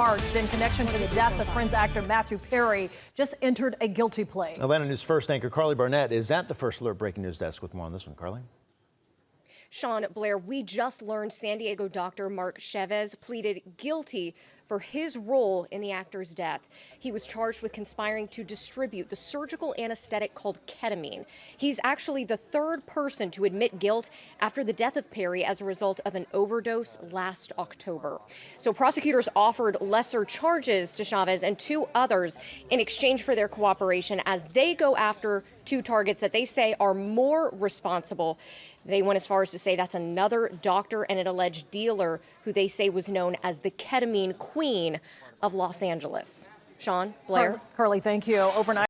Charged in connection to the death of Friends actor Matthew Perry just entered a guilty plea. Atlanta News First anchor Carly Barnett is at the First Alert Breaking News desk with more on this one. Carly? Sean, Blair, we just learned San Diego doctor Mark Chavez pleaded guilty for his role in the actor's death. He was charged with conspiring to distribute the surgical anesthetic called ketamine. He's actually the third person to admit guilt after the death of Perry as a result of an overdose last October. So prosecutors offered lesser charges to Chavez and two others in exchange for their cooperation as they go after two targets that they say are more responsible. They went as far as to say that's another doctor and an alleged dealer who they say was known as the ketamine queen of Los Angeles. Sean, Blair. Carly, thank you. Overnight.